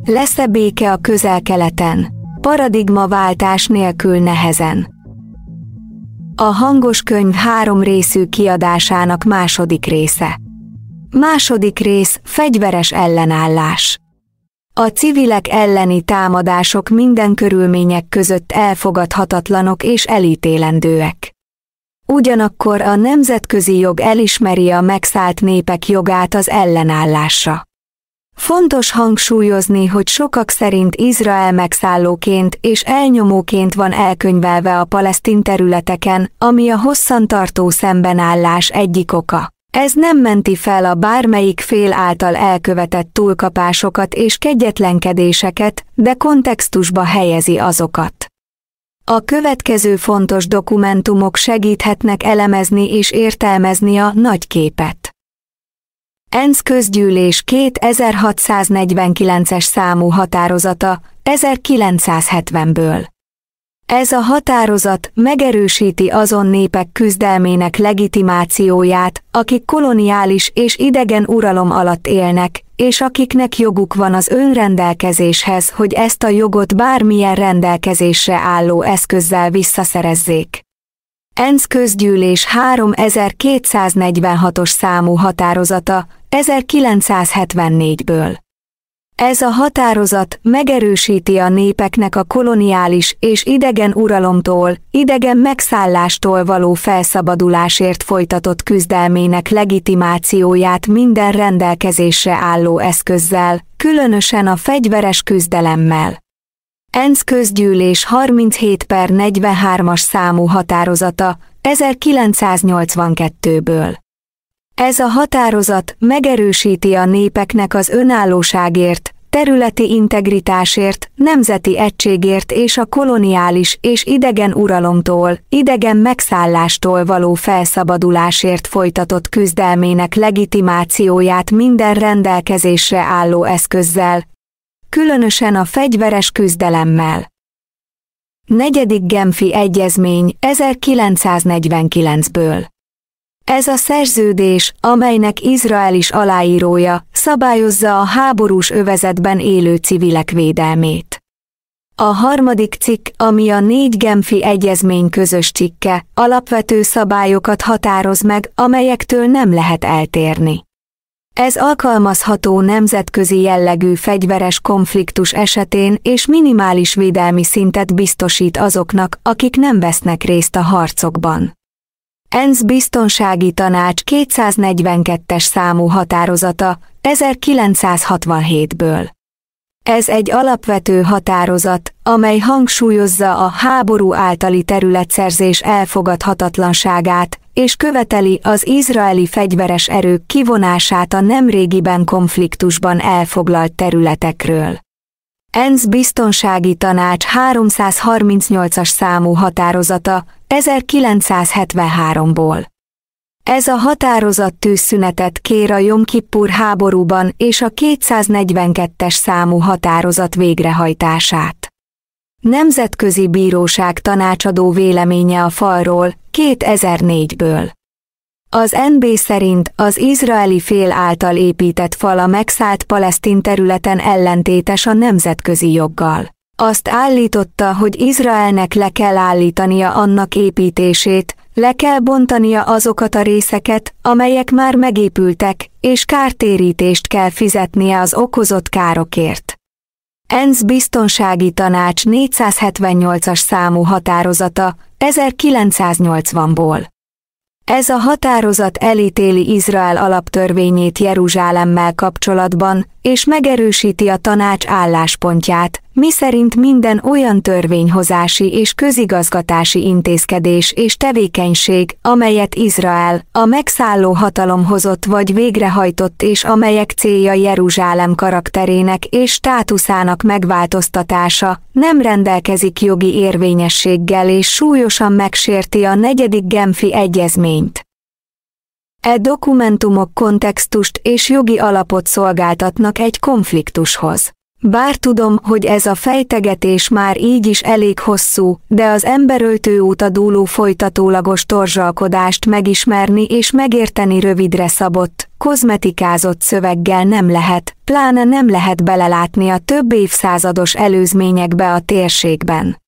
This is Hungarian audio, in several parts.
Lesz-e béke a Közel-Keleten? Paradigmaváltás nélkül nehezen. A hangos könyv 3 részű kiadásának második része. Második rész: fegyveres ellenállás. A civilek elleni támadások minden körülmények között elfogadhatatlanok és elítélendőek. Ugyanakkor a nemzetközi jog elismeri a megszállt népek jogát az ellenállásra. Fontos hangsúlyozni, hogy sokak szerint Izrael megszállóként és elnyomóként van elkönyvelve a palesztin területeken, ami a hosszantartó szembenállás egyik oka. Ez nem menti fel a bármelyik fél által elkövetett túlkapásokat és kegyetlenkedéseket, de kontextusba helyezi azokat. A következő fontos dokumentumok segíthetnek elemezni és értelmezni a nagy képet. ENSZ közgyűlés 2649-es számú határozata, 1970-ből. Ez a határozat megerősíti azon népek küzdelmének legitimációját, akik koloniális és idegen uralom alatt élnek, és akiknek joguk van az önrendelkezéshez, hogy ezt a jogot bármilyen rendelkezésre álló eszközzel visszaszerezzék. ENSZ közgyűlés 3246-os számú határozata, 1974-ből. Ez a határozat megerősíti a népeknek a koloniális és idegen uralomtól, idegen megszállástól való felszabadulásért folytatott küzdelmének legitimációját minden rendelkezésre álló eszközzel, különösen a fegyveres küzdelemmel. ENSZ közgyűlés 37/43-as számú határozata, 1982-ből. Ez a határozat megerősíti a népeknek az önállóságért, területi integritásért, nemzeti egységért és a koloniális és idegen uralomtól, idegen megszállástól való felszabadulásért folytatott küzdelmének legitimációját minden rendelkezésre álló eszközzel, különösen a fegyveres küzdelemmel. 4. Genfi Egyezmény, 1949-ből. Ez a szerződés, amelynek Izrael is aláírója, szabályozza a háborús övezetben élő civilek védelmét. A 3. cikk, ami a 4 Genfi Egyezmény közös cikke, alapvető szabályokat határoz meg, amelyektől nem lehet eltérni. Ez alkalmazható nemzetközi jellegű fegyveres konfliktus esetén és minimális védelmi szintet biztosít azoknak, akik nem vesznek részt a harcokban. ENSZ Biztonsági Tanács 242-es számú határozata, 1967-ből. Ez egy alapvető határozat, amely hangsúlyozza a háború általi területszerzés elfogadhatatlanságát, és követeli az izraeli fegyveres erők kivonását a nemrégiben konfliktusban elfoglalt területekről. ENSZ Biztonsági Tanács 338-as számú határozata, 1973-ból. Ez a határozat tűzszünetet kér a Jom Kippur háborúban és a 242-es számú határozat végrehajtását. Nemzetközi Bíróság tanácsadó véleménye a falról, 2004-ből. Az NB szerint az izraeli fél által épített fal a megszállt palesztin területen ellentétes a nemzetközi joggal. Azt állította, hogy Izraelnek le kell állítania annak építését, le kell bontania azokat a részeket, amelyek már megépültek, és kártérítést kell fizetnie az okozott károkért. ENSZ Biztonsági Tanács 478-as számú határozata, 1980-ból. Ez a határozat elítéli Izrael alaptörvényét Jeruzsálemmel kapcsolatban, és megerősíti a tanács álláspontját, miszerint minden olyan törvényhozási és közigazgatási intézkedés és tevékenység, amelyet Izrael, a megszálló hatalom hozott vagy végrehajtott és amelyek célja Jeruzsálem karakterének és státuszának megváltoztatása, nem rendelkezik jogi érvényességgel és súlyosan megsérti a 4. Genfi Egyezményt. E dokumentumok kontextust és jogi alapot szolgáltatnak egy konfliktushoz. Bár tudom, hogy ez a fejtegetés már így is elég hosszú, de az emberöltő óta dúló folytatólagos torzsalkodást megismerni és megérteni rövidre szabott, kozmetikázott szöveggel nem lehet, pláne nem lehet belelátni a több évszázados előzményekbe a térségben.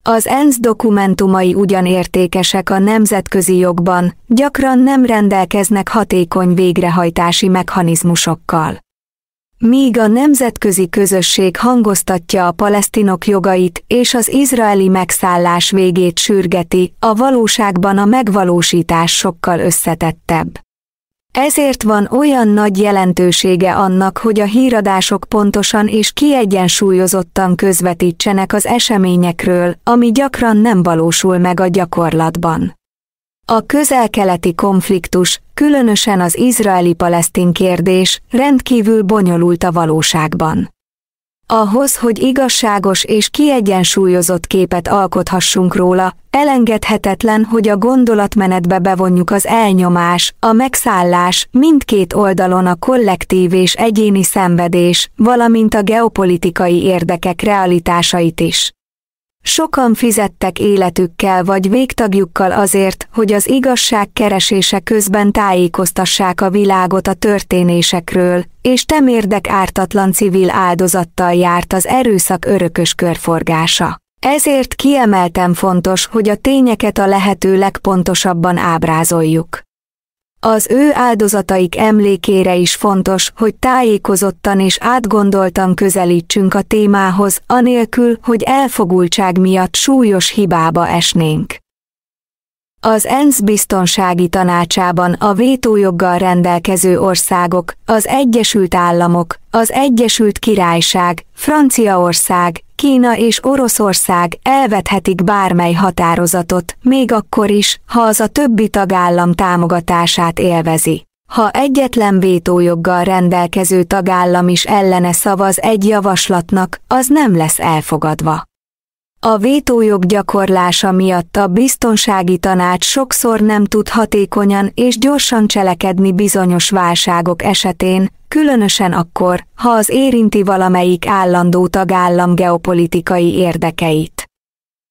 Az ENSZ dokumentumai ugyan értékesek a nemzetközi jogban, gyakran nem rendelkeznek hatékony végrehajtási mechanizmusokkal. Míg a nemzetközi közösség hangoztatja a palesztinok jogait és az izraeli megszállás végét sürgeti, a valóságban a megvalósítás sokkal összetettebb. Ezért van olyan nagy jelentősége annak, hogy a híradások pontosan és kiegyensúlyozottan közvetítsenek az eseményekről, ami gyakran nem valósul meg a gyakorlatban. A közel-keleti konfliktus, különösen az izraeli-palesztin kérdés, rendkívül bonyolult a valóságban. Ahhoz, hogy igazságos és kiegyensúlyozott képet alkothassunk róla, elengedhetetlen, hogy a gondolatmenetbe bevonjuk az elnyomás, a megszállás, mindkét oldalon a kollektív és egyéni szenvedés, valamint a geopolitikai érdekek realitásait is. Sokan fizettek életükkel vagy végtagjukkal azért, hogy az igazság keresése közben tájékoztassák a világot a történésekről, és temérdek ártatlan civil áldozattal járt az erőszak örökös körforgása. Ezért kiemelten fontos, hogy a tényeket a lehető legpontosabban ábrázoljuk. Az ő áldozataik emlékére is fontos, hogy tájékozottan és átgondoltan közelítsünk a témához, anélkül, hogy elfogultság miatt súlyos hibába esnénk. Az ENSZ Biztonsági Tanácsában a vétójoggal rendelkező országok, az Egyesült Államok, az Egyesült Királyság, Franciaország, Kína és Oroszország elvethetik bármely határozatot, még akkor is, ha az a többi tagállam támogatását élvezi. Ha egyetlen vétójoggal rendelkező tagállam is ellene szavaz egy javaslatnak, az nem lesz elfogadva. A vétójog gyakorlása miatt a Biztonsági Tanács sokszor nem tud hatékonyan és gyorsan cselekedni bizonyos válságok esetén, különösen akkor, ha az érinti valamelyik állandó tagállam geopolitikai érdekeit.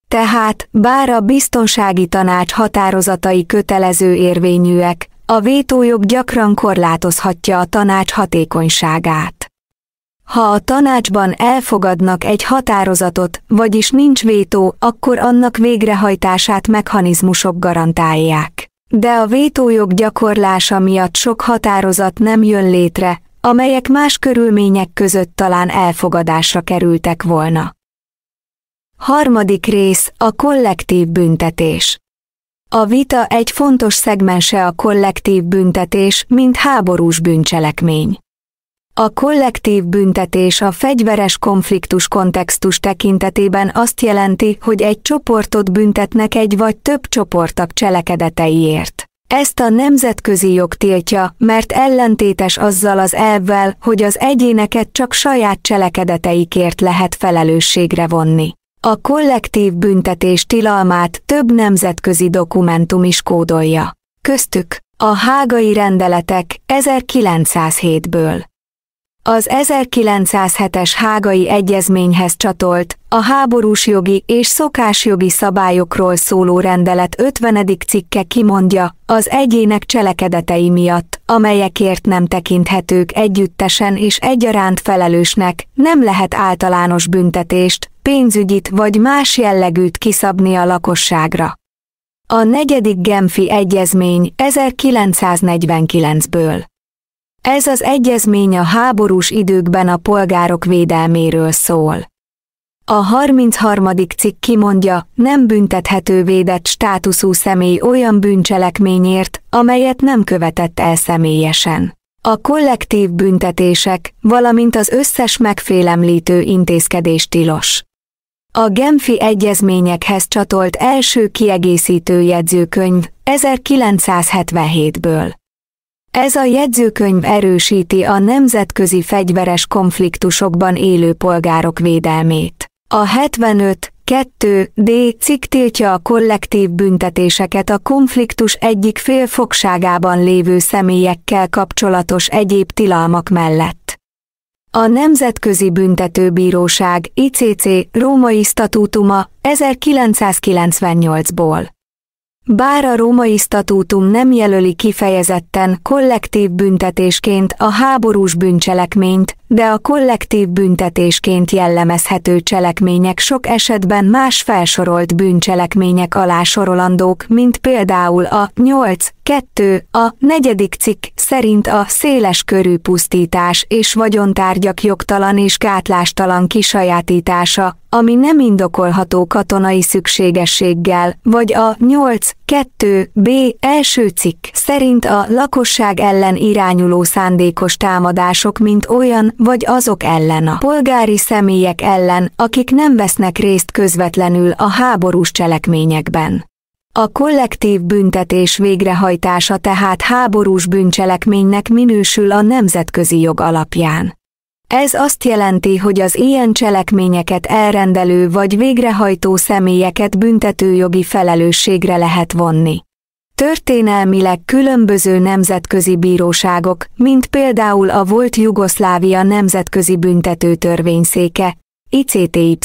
Tehát, bár a Biztonsági Tanács határozatai kötelező érvényűek, a vétójog gyakran korlátozhatja a tanács hatékonyságát. Ha a tanácsban elfogadnak egy határozatot, vagyis nincs vétó, akkor annak végrehajtását mechanizmusok garantálják. De a vétójog gyakorlása miatt sok határozat nem jön létre, amelyek más körülmények között talán elfogadásra kerültek volna. Harmadik rész, a kollektív büntetés. A vita egy fontos szegmense a kollektív büntetés, mint háborús bűncselekmény. A kollektív büntetés a fegyveres konfliktus kontextus tekintetében azt jelenti, hogy egy csoportot büntetnek egy vagy több csoporttag cselekedeteiért. Ezt a nemzetközi jog tiltja, mert ellentétes azzal az elvvel, hogy az egyéneket csak saját cselekedeteikért lehet felelősségre vonni. A kollektív büntetés tilalmát több nemzetközi dokumentum is kódolja. Köztük a hágai rendeletek 1907-ből. Az 1907-es hágai egyezményhez csatolt, a háborús jogi és szokásjogi szabályokról szóló rendelet 50. cikke kimondja, az egyének cselekedetei miatt, amelyekért nem tekinthetők együttesen és egyaránt felelősnek, nem lehet általános büntetést, pénzügyit vagy más jellegűt kiszabni a lakosságra. A 4. Genfi egyezmény 1949-ből. Ez az egyezmény a háborús időkben a polgárok védelméről szól. A 33. cikk kimondja, nem büntethető védett státuszú személy olyan bűncselekményért, amelyet nem követett el személyesen. A kollektív büntetések, valamint az összes megfélemlítő intézkedés tilos. A Genfi egyezményekhez csatolt első kiegészítő jegyzőkönyv 1977-ből. Ez a jegyzőkönyv erősíti a nemzetközi fegyveres konfliktusokban élő polgárok védelmét. A 75.2d cikk tiltja a kollektív büntetéseket a konfliktus egyik fél fogságában lévő személyekkel kapcsolatos egyéb tilalmak mellett. A Nemzetközi Büntetőbíróság ICC római statútuma 1998-ból. Bár a római statútum nem jelöli kifejezetten kollektív büntetésként a háborús bűncselekményt, de a kollektív büntetésként jellemezhető cselekmények sok esetben más felsorolt bűncselekmények alá sorolandók, mint például a 8.2. a 4. cikk szerint a széles körű pusztítás és vagyontárgyak jogtalan és gátlástalan kisajátítása, ami nem indokolható katonai szükségességgel, vagy a 8.2b első cikk szerint a lakosság ellen irányuló szándékos támadások, mint olyan, vagy azok ellen a polgári személyek ellen, akik nem vesznek részt közvetlenül a háborús cselekményekben. A kollektív büntetés végrehajtása tehát háborús bűncselekménynek minősül a nemzetközi jog alapján. Ez azt jelenti, hogy az ilyen cselekményeket elrendelő vagy végrehajtó személyeket büntetőjogi felelősségre lehet vonni. Történelmileg különböző nemzetközi bíróságok, mint például a volt Jugoszlávia Nemzetközi Büntetőtörvényszéke, ICTY,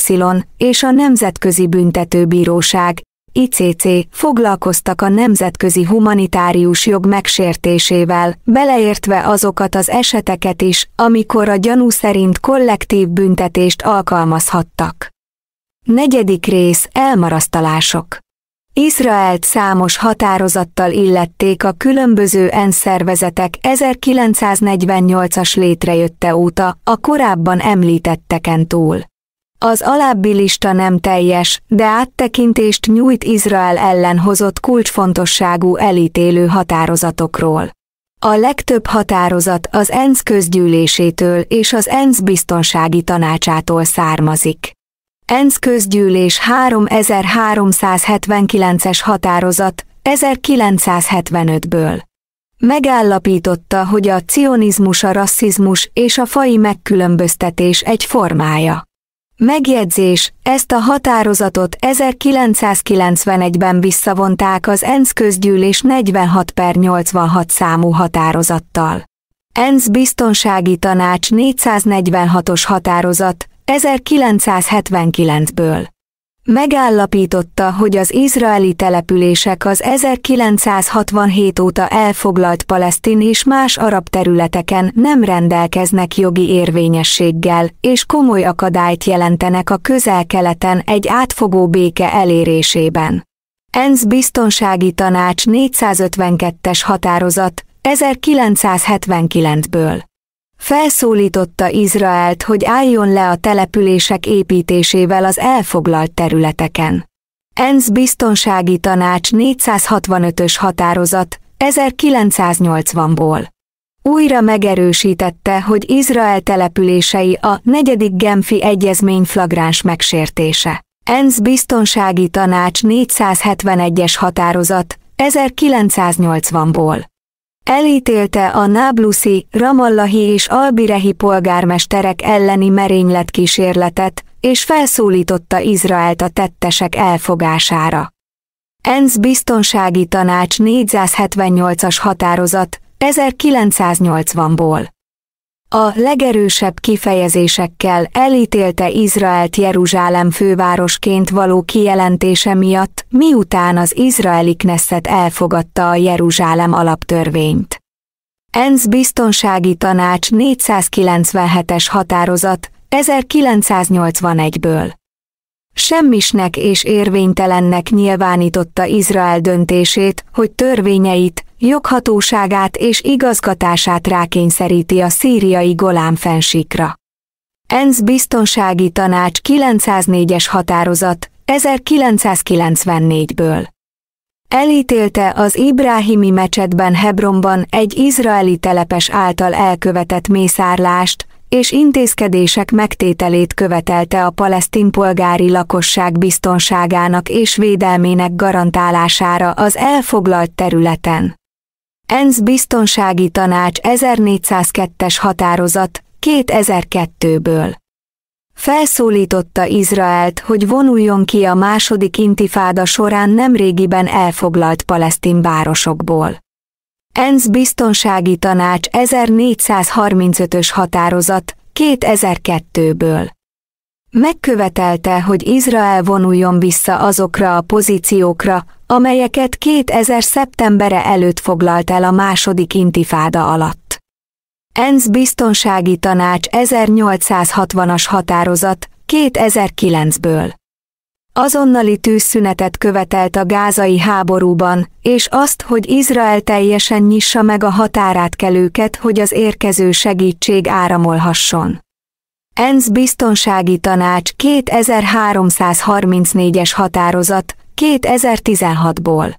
és a Nemzetközi Büntetőbíróság, ICC foglalkoztak a nemzetközi humanitárius jog megsértésével, beleértve azokat az eseteket is, amikor a gyanú szerint kollektív büntetést alkalmazhattak. 4. rész: elmarasztalások. Izraelt számos határozattal illették a különböző ENSZ szervezetek 1948-as létrejötte óta, a korábban említetteken túl. Az alábbi lista nem teljes, de áttekintést nyújt Izrael ellen hozott kulcsfontosságú elítélő határozatokról. A legtöbb határozat az ENSZ közgyűlésétől és az ENSZ biztonsági tanácsától származik. ENSZ közgyűlés 3379-es határozat 1975-ből. Megállapította, hogy a cionizmus a rasszizmus és a faji megkülönböztetés egy formája. Megjegyzés: ezt a határozatot 1991-ben visszavonták az ENSZ közgyűlés 46/86 számú határozattal. ENSZ biztonsági tanács 446-os határozat 1979-ből. Megállapította, hogy az izraeli települések az 1967 óta elfoglalt palesztin és más arab területeken nem rendelkeznek jogi érvényességgel, és komoly akadályt jelentenek a Közel-Keleten egy átfogó béke elérésében. ENSZ biztonsági tanács 452-es határozat 1979-ből. Felszólította Izraelt, hogy álljon le a települések építésével az elfoglalt területeken. ENSZ biztonsági tanács 465-ös határozat 1980-ból. Újra megerősítette, hogy Izrael települései a 4. Genfi egyezmény flagráns megsértése. ENSZ biztonsági tanács 471-es határozat 1980-ból. Elítélte a nábluszi, ramallahi és albirehi polgármesterek elleni merényletkísérletet, és felszólította Izraelt a tettesek elfogására. ENSZ biztonsági tanács 478-as határozat 1980-ból. A legerősebb kifejezésekkel elítélte Izraelt Jeruzsálem fővárosként való kijelentése miatt, miután az izraeli Knesset elfogadta a Jeruzsálem alaptörvényt. ENSZ biztonsági tanács 497-es határozat 1981-ből. Semmisnek és érvénytelennek nyilvánította Izrael döntését, hogy törvényeit, joghatóságát és igazgatását rákényszeríti a szíriai Golán-fennsíkra. ENSZ biztonsági tanács 904-es határozat 1994-ből. Elítélte az Ibrahimi mecsetben Hebronban egy izraeli telepes által elkövetett mészárlást, és intézkedések megtételét követelte a palesztin polgári lakosság biztonságának és védelmének garantálására az elfoglalt területen. ENSZ biztonsági tanács 1402-es határozat 2002-ből. Felszólította Izraelt, hogy vonuljon ki a második intifáda során nemrégiben elfoglalt palesztin városokból. ENSZ biztonsági tanács 1435-ös határozat 2002-ből. Megkövetelte, hogy Izrael vonuljon vissza azokra a pozíciókra, amelyeket 2000 szeptembere előtt foglalt el a második intifáda alatt. ENSZ Biztonsági Tanács 1860-as határozat 2009-ből. Azonnali tűzszünetet követelt a gázai háborúban, és azt, hogy Izrael teljesen nyissa meg a határátkelőket, hogy az érkező segítség áramolhasson. ENSZ Biztonsági Tanács 2334-es határozat 2016-ból.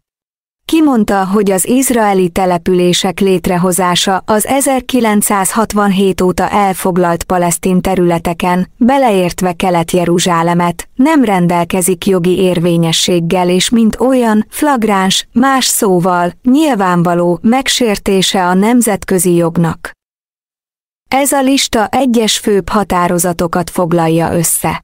Kimondta, hogy az izraeli települések létrehozása az 1967 óta elfoglalt palesztin területeken, beleértve Kelet-Jeruzsálemet, nem rendelkezik jogi érvényességgel és mint olyan, flagráns, más szóval, nyilvánvaló megsértése a nemzetközi jognak. Ez a lista egyes főbb határozatokat foglalja össze.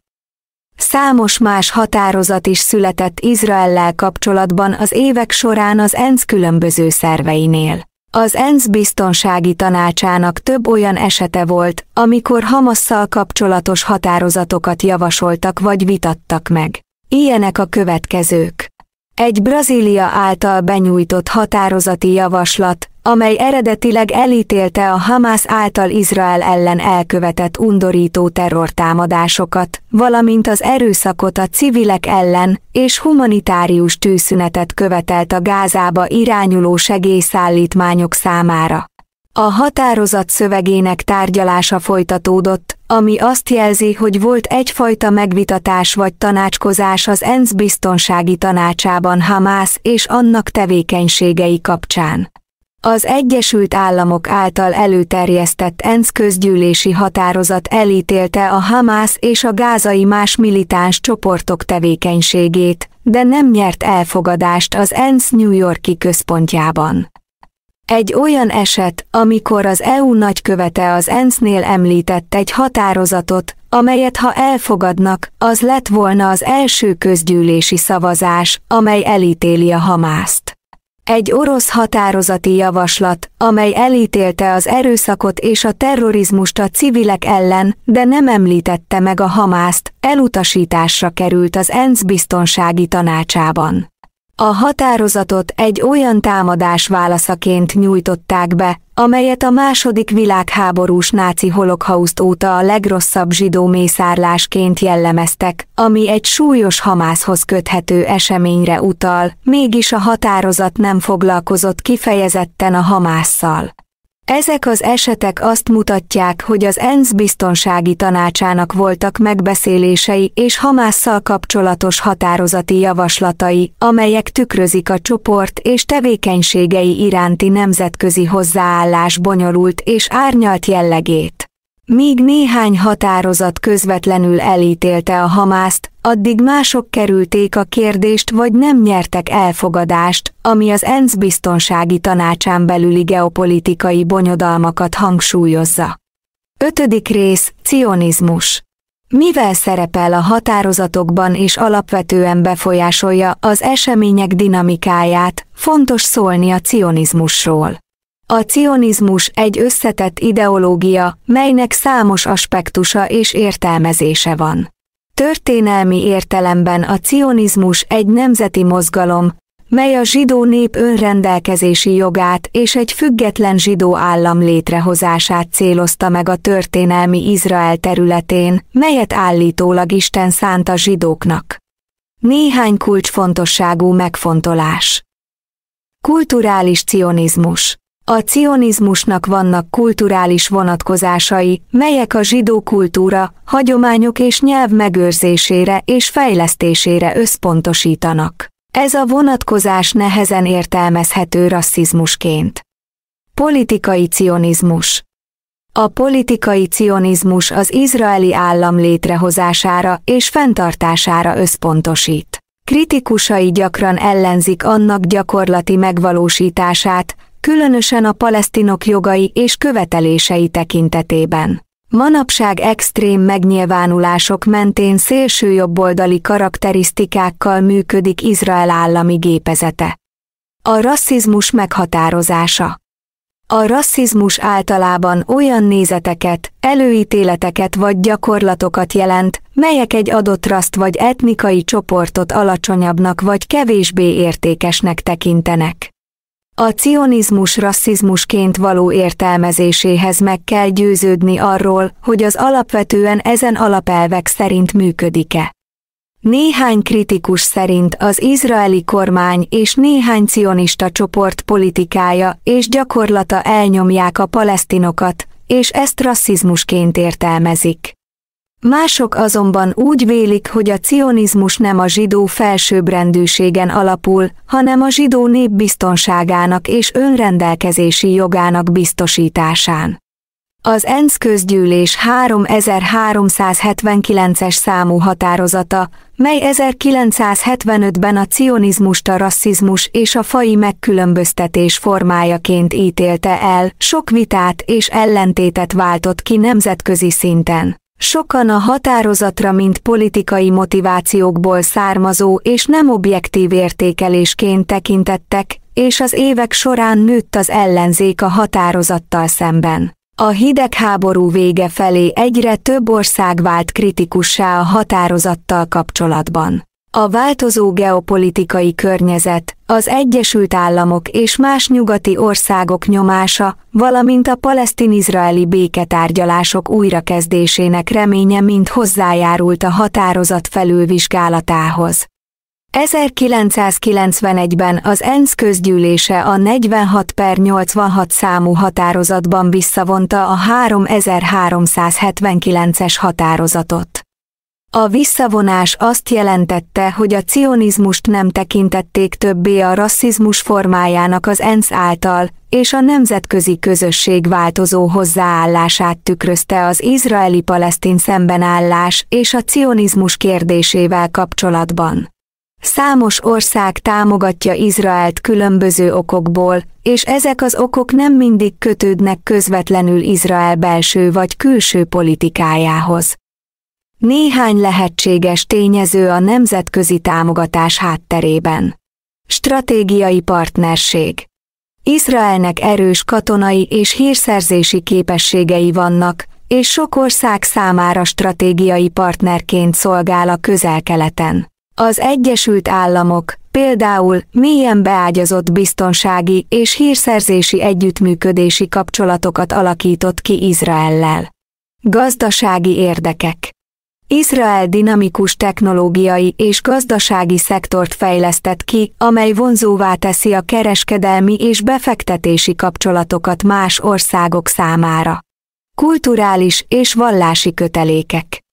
Számos más határozat is született Izraellel kapcsolatban az évek során az ENSZ különböző szerveinél. Az ENSZ Biztonsági Tanácsának több olyan esete volt, amikor Hamasszal kapcsolatos határozatokat javasoltak vagy vitattak meg. Ilyenek a következők. Egy Brazília által benyújtott határozati javaslat, amely eredetileg elítélte a Hamász által Izrael ellen elkövetett undorító terrortámadásokat, valamint az erőszakot a civilek ellen, és humanitárius tűzszünetet követelt a Gázába irányuló segélyszállítmányok számára. A határozat szövegének tárgyalása folytatódott, ami azt jelzi, hogy volt egyfajta megvitatás vagy tanácskozás az ENSZ Biztonsági Tanácsában Hamász és annak tevékenységei kapcsán. Az Egyesült Államok által előterjesztett ENSZ közgyűlési határozat elítélte a Hamász és a gázai más militáns csoportok tevékenységét, de nem nyert elfogadást az ENSZ New York-i központjában. Egy olyan eset, amikor az EU nagykövete az ENSZ-nél említett egy határozatot, amelyet ha elfogadnak, az lett volna az első közgyűlési szavazás, amely elítéli a Hamászt. Egy orosz határozati javaslat, amely elítélte az erőszakot és a terrorizmust a civilek ellen, de nem említette meg a Hamászt, elutasításra került az ENSZ Biztonsági Tanácsában. A határozatot egy olyan támadás válaszaként nyújtották be, amelyet a második világháborús náci holokauszt óta a legrosszabb zsidó mészárlásként jellemeztek, ami egy súlyos Hamászhoz köthető eseményre utal, mégis a határozat nem foglalkozott kifejezetten a Hamásszal. Ezek az esetek azt mutatják, hogy az ENSZ Biztonsági Tanácsának voltak megbeszélései és Hamásszal kapcsolatos határozati javaslatai, amelyek tükrözik a csoport és tevékenységei iránti nemzetközi hozzáállás bonyolult és árnyalt jellegét. Míg néhány határozat közvetlenül elítélte a Hamászt, addig mások kerülték a kérdést vagy nem nyertek elfogadást, ami az ENSZ Biztonsági Tanácsán belüli geopolitikai bonyodalmakat hangsúlyozza. 5. rész, cionizmus. Mivel szerepel a határozatokban és alapvetően befolyásolja az események dinamikáját, fontos szólni a cionizmusról. A cionizmus egy összetett ideológia, melynek számos aspektusa és értelmezése van. Történelmi értelemben a cionizmus egy nemzeti mozgalom, mely a zsidó nép önrendelkezési jogát és egy független zsidó állam létrehozását célozta meg a történelmi Izrael területén, melyet állítólag Isten szánt a zsidóknak. Néhány kulcsfontosságú megfontolás. Kulturális cionizmus. A cionizmusnak vannak kulturális vonatkozásai, melyek a zsidó kultúra, hagyományok és nyelv megőrzésére és fejlesztésére összpontosítanak. Ez a vonatkozás nehezen értelmezhető rasszizmusként. Politikai cionizmus. A politikai cionizmus az izraeli állam létrehozására és fenntartására összpontosít. Kritikusai gyakran ellenzik annak gyakorlati megvalósítását, különösen a palesztinok jogai és követelései tekintetében. Manapság extrém megnyilvánulások mentén szélsőjobboldali karakterisztikákkal működik Izrael állami gépezete. A rasszizmus meghatározása. A rasszizmus általában olyan nézeteket, előítéleteket vagy gyakorlatokat jelent, melyek egy adott raszt vagy etnikai csoportot alacsonyabbnak vagy kevésbé értékesnek tekintenek. A cionizmus rasszizmusként való értelmezéséhez meg kell győződni arról, hogy az alapvetően ezen alapelvek szerint működik-e. Néhány kritikus szerint az izraeli kormány és néhány cionista csoport politikája és gyakorlata elnyomják a palesztinokat, és ezt rasszizmusként értelmezik. Mások azonban úgy vélik, hogy a cionizmus nem a zsidó felsőbbrendűségen alapul, hanem a zsidó nép biztonságának és önrendelkezési jogának biztosításán. Az ENSZ közgyűlés 3379-es számú határozata, mely 1975-ben a cionizmust a rasszizmus és a faji megkülönböztetés formájaként ítélte el, sok vitát és ellentétet váltott ki nemzetközi szinten. Sokan a határozatra mint politikai motivációkból származó és nem objektív értékelésként tekintettek, és az évek során nőtt az ellenzék a határozattal szemben. A hidegháború vége felé egyre több ország vált kritikussá a határozattal kapcsolatban. A változó geopolitikai környezet, az Egyesült Államok és más nyugati országok nyomása, valamint a palesztin-izraeli béketárgyalások újrakezdésének reménye mind hozzájárult a határozat felülvizsgálatához. 1991-ben az ENSZ közgyűlése a 46/86 számú határozatban visszavonta a 3379-es határozatot. A visszavonás azt jelentette, hogy a cionizmust nem tekintették többé a rasszizmus formájának az ENSZ által, és a nemzetközi közösség változó hozzáállását tükrözte az izraeli-palesztin szembenállás és a cionizmus kérdésével kapcsolatban. Számos ország támogatja Izraelt különböző okokból, és ezek az okok nem mindig kötődnek közvetlenül Izrael belső vagy külső politikájához. Néhány lehetséges tényező a nemzetközi támogatás hátterében. Stratégiai partnerség. Izraelnek erős katonai és hírszerzési képességei vannak, és sok ország számára stratégiai partnerként szolgál a Közel-Keleten. Az Egyesült Államok például mélyen beágyazott biztonsági és hírszerzési együttműködési kapcsolatokat alakított ki Izraellel. Gazdasági érdekek. Izrael dinamikus technológiai és gazdasági szektort fejlesztett ki, amely vonzóvá teszi a kereskedelmi és befektetési kapcsolatokat más országok számára. Kulturális és vallási kötelékek.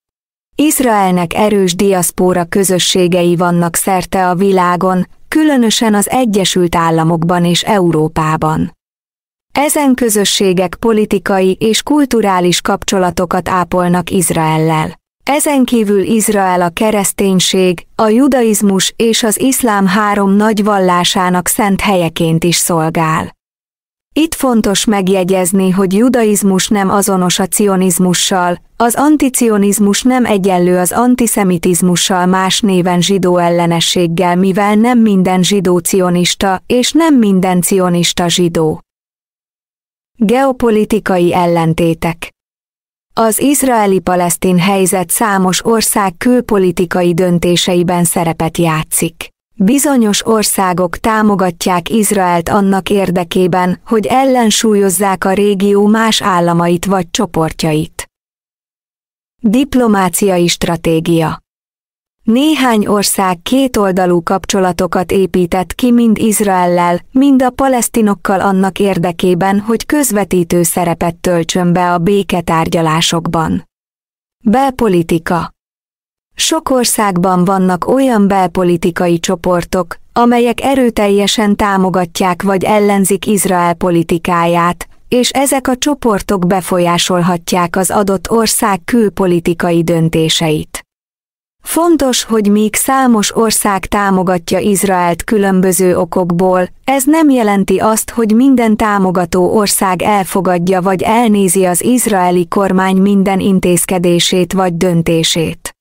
Izraelnek erős diaszpóra közösségei vannak szerte a világon, különösen az Egyesült Államokban és Európában. Ezen közösségek politikai és kulturális kapcsolatokat ápolnak Izraellel. Ezen kívül Izrael a kereszténység, a judaizmus és az iszlám három nagy vallásának szent helyeként is szolgál. Itt fontos megjegyezni, hogy judaizmus nem azonos a cionizmussal, az anticionizmus nem egyenlő az antiszemitizmussal, más néven zsidó ellenességgel, mivel nem minden zsidó cionista és nem minden cionista zsidó. Geopolitikai ellentétek. Az izraeli-palesztin helyzet számos ország külpolitikai döntéseiben szerepet játszik. Bizonyos országok támogatják Izraelt annak érdekében, hogy ellensúlyozzák a régió más államait vagy csoportjait. Diplomáciai stratégia. Néhány ország kétoldalú kapcsolatokat épített ki mind Izraellel, mind a palesztinokkal annak érdekében, hogy közvetítő szerepet töltsön be a béketárgyalásokban. Belpolitika. Sok országban vannak olyan belpolitikai csoportok, amelyek erőteljesen támogatják vagy ellenzik Izrael politikáját, és ezek a csoportok befolyásolhatják az adott ország külpolitikai döntéseit. Fontos, hogy míg számos ország támogatja Izraelt különböző okokból, ez nem jelenti azt, hogy minden támogató ország elfogadja vagy elnézi az izraeli kormány minden intézkedését vagy döntését.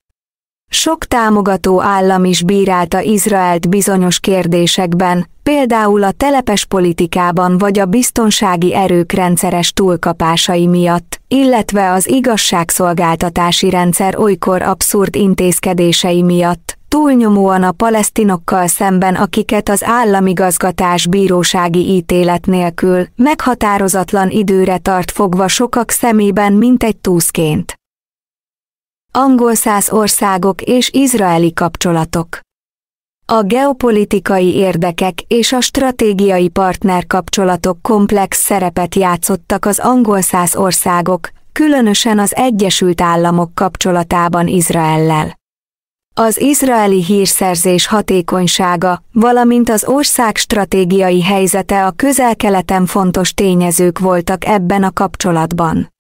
Sok támogató állam is bírálta Izraelt bizonyos kérdésekben, például a telepes politikában vagy a biztonsági erők rendszeres túlkapásai miatt, illetve az igazságszolgáltatási rendszer olykor abszurd intézkedései miatt, túlnyomóan a palesztinokkal szemben, akiket az államigazgatás bírósági ítélet nélkül meghatározatlan időre tart fogva sokak szemében mintegy túszként. Angolszász országok és izraeli kapcsolatok. A geopolitikai érdekek és a stratégiai partnerkapcsolatok komplex szerepet játszottak az angolszász országok, különösen az Egyesült Államok kapcsolatában Izraellel. Az izraeli hírszerzés hatékonysága, valamint az ország stratégiai helyzete a Közel-Keleten fontos tényezők voltak ebben a kapcsolatban.